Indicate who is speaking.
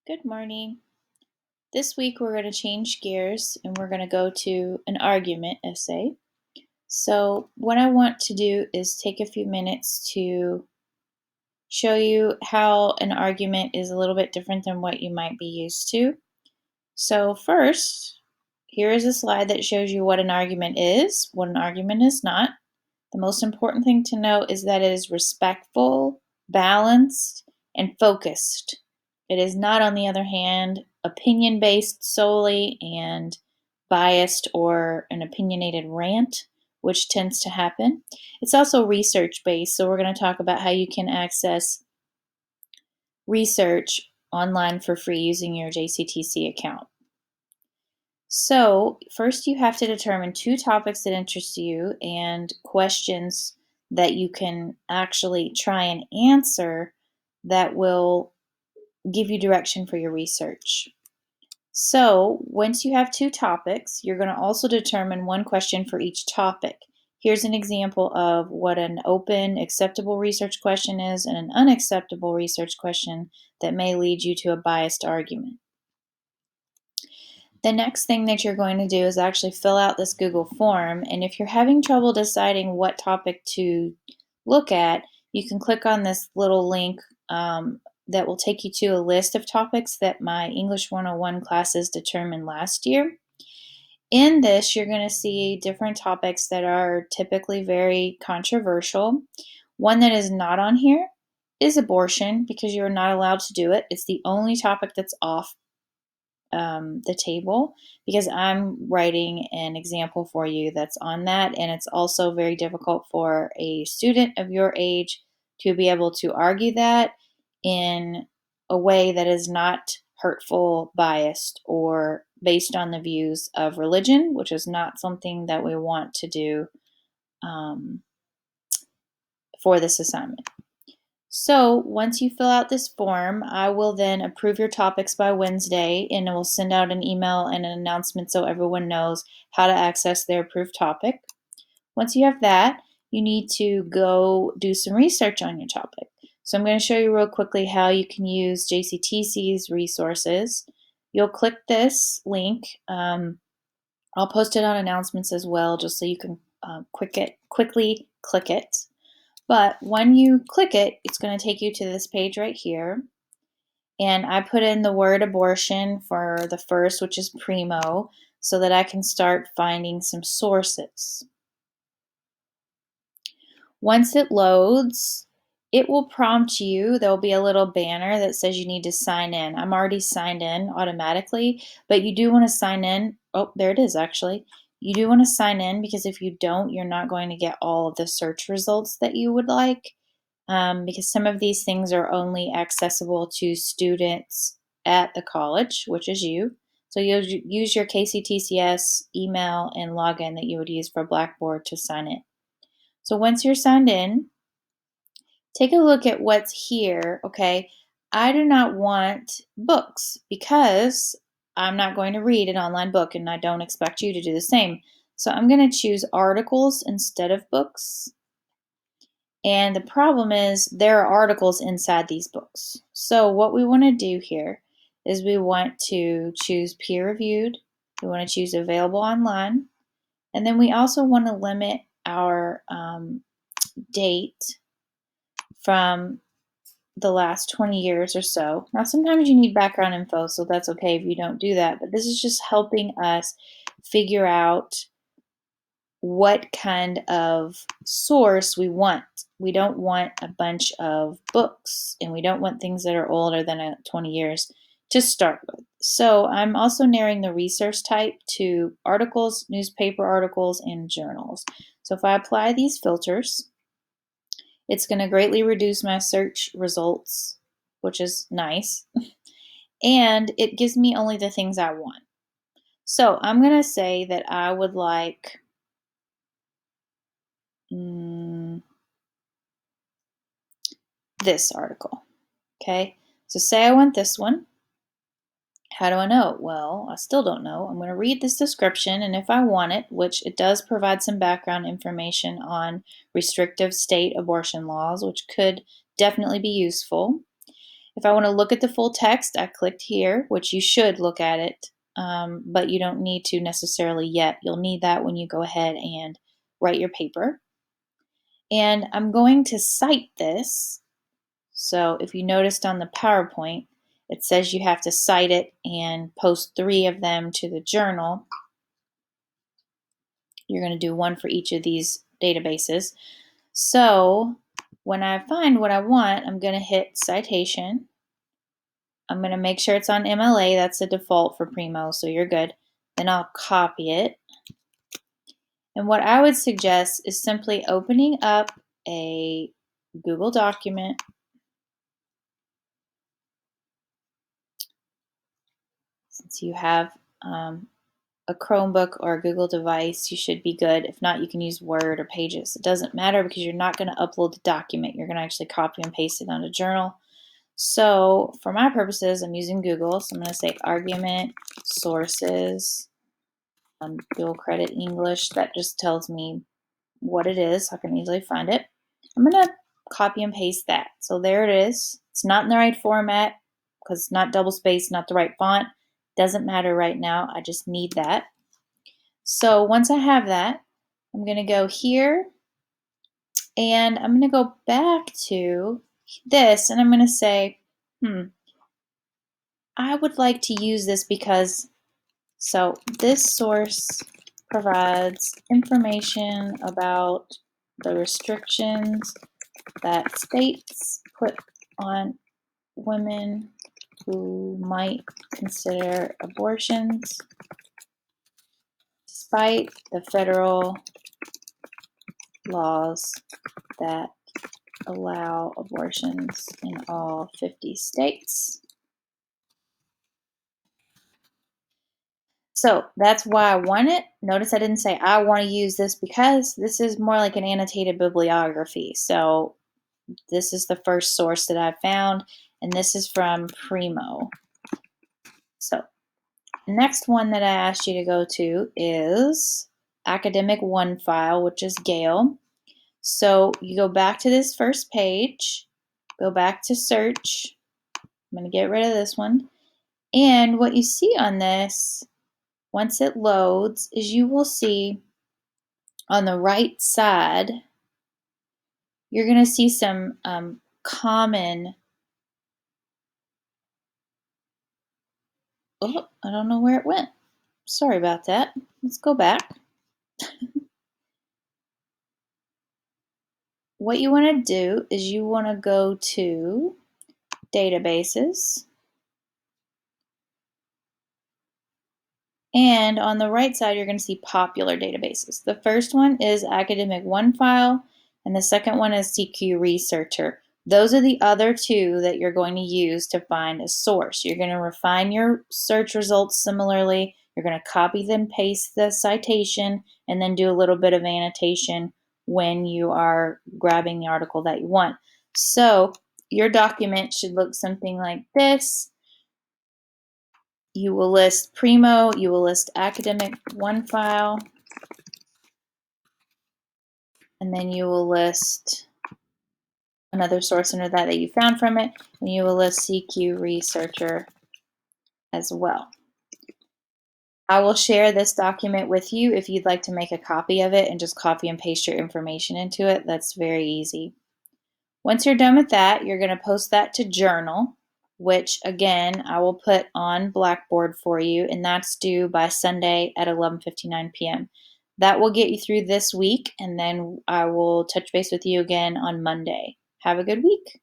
Speaker 1: Good morning. This week we're going to change gears and we're going to go to an argument essay. So what I want to do is take a few minutes to show you how an argument is a little bit different than what you might be used to. So first, here is a slide that shows you what an argument is, what an argument is not. The most important thing to know is that it is respectful, balanced, and focused. It is not, on the other hand, opinion-based solely and biased or an opinionated rant, which tends to happen. It's also research-based, so we're going to talk about how you can access research online for free using your JCTC account. So first you have to determine two topics that interest you and questions that you can actually try and answer that will give you direction for your research. So once you have two topics, you're going to also determine one question for each topic. Here's an example of what an open, acceptable research question is and an unacceptable research question that may lead you to a biased argument. The next thing that you're going to do is actually fill out this Google form, and if you're having trouble deciding what topic to look at, you can click on this little link that will take you to a list of topics that my English 101 classes determined last year. In this, you're going to see different topics that are typically very controversial. One that is not on here is abortion, because you're not allowed to do it. It's the only topic that's off the table, because I'm writing an example for you that's on that, and it's also very difficult for a student of your age to be able to argue that in a way that is not hurtful, biased, or based on the views of religion, which is not something that we want to do for this assignment. So once you fill out this form, I will then approve your topics by Wednesday, and it will send out an email and an announcement so everyone knows how to access their approved topic. Once you have that, you need to go do some research on your topic. So I'm going to show you real quickly how you can use JCTC's resources. You'll click this link. I'll post it on announcements as well, just so you can quickly click it. But when you click it, it's going to take you to this page right here. And I put in the word abortion for the first, which is primo, so that I can start finding some sources. Once it loads, it will prompt you. There'll be a little banner that says you need to sign in. I'm already signed in automatically, but you do want to sign in. Oh, there it is actually. You do want to sign in, because if you don't, you're not going to get all of the search results that you would like, because some of these things are only accessible to students at the college, which is you. So you'll use your KCTCS email and login that you would use for Blackboard to sign in. So once you're signed in, take a look at what's here, okay? I do not want books, because I'm not going to read an online book, and I don't expect you to do the same. So I'm going to choose articles instead of books. And the problem is there are articles inside these books. So what we want to do here is we want to choose peer-reviewed. We want to choose available online. And then we also want to limit our date from the last 20 years or so. Now, sometimes you need background info, so that's okay if you don't do that, but this is just helping us figure out what kind of source we want. We don't want a bunch of books, and we don't want things that are older than 20 years to start with. So I'm also narrowing the resource type to articles, newspaper articles, and journals. So if I apply these filters, it's going to greatly reduce my search results, which is nice, and it gives me only the things I want. So I'm going to say that I would like this article, okay? So say I want this one. How do I know? Well, I still don't know. I'm going to read this description, and if I want it, which it does provide some background information on restrictive state abortion laws, which could definitely be useful. If I want to look at the full text, I clicked here, which you should look at it, but you don't need to necessarily yet. You'll need that when you go ahead and write your paper. And I'm going to cite this. So if you noticed on the PowerPoint, it says you have to cite it and post 3 of them to the journal. You're going to do 1 for each of these databases. So when I find what I want, I'm going to hit Citation. I'm going to make sure it's on MLA. That's the default for Primo, so you're good. Then I'll copy it. And what I would suggest is simply opening up a Google document. Since you have a Chromebook or a Google device, you should be good. If not, you can use Word or Pages. It doesn't matter because you're not going to upload the document. You're going to actually copy and paste it on a journal. So for my purposes, I'm using Google. So I'm going to say argument, sources, Dual Credit English. That just tells me what it is. I can easily find it. I'm going to copy and paste that. So there it is. It's not in the right format because it's not double spaced, not the right font. Doesn't matter right now. I just need that. So once I have that, I'm going to go here and I'm going to go back to this and I'm going to say, I would like to use this because, so this source provides information about the restrictions that states put on women who might consider abortions despite the federal laws that allow abortions in all 50 states. So that's why I want it. Notice I didn't say I want to use this because this is more like an annotated bibliography. So this is the first source that I found, and this is from Primo. So next one that I asked you to go to is Academic One file, which is Gale. So you go back to this first page, go back to search. I'm going to get rid of this one. And what you see on this, once it loads, is you will see on the right side, you're going to see some common, oh, I don't know where it went. Sorry about that. Let's go back. What you want to do is you want to go to databases. And on the right side, you're going to see popular databases. The first one is Academic One File, and the second one is CQ Researcher. Those are the other 2 that you're going to use to find a source. You're going to refine your search results similarly. You're going to copy and paste the citation and then do a little bit of annotation when you are grabbing the article that you want. So your document should look something like this. You will list Primo, you will list Academic One file, and then you will list another source under that you found from it, and you will list CQ Researcher as well. I will share this document with you if you'd like to make a copy of it and just copy and paste your information into it. That's very easy. Once you're done with that, you're going to post that to Journal, which again, I will put on Blackboard for you, and that's due by Sunday at 11:59 p.m. That will get you through this week, and then I will touch base with you again on Monday. Have a good week.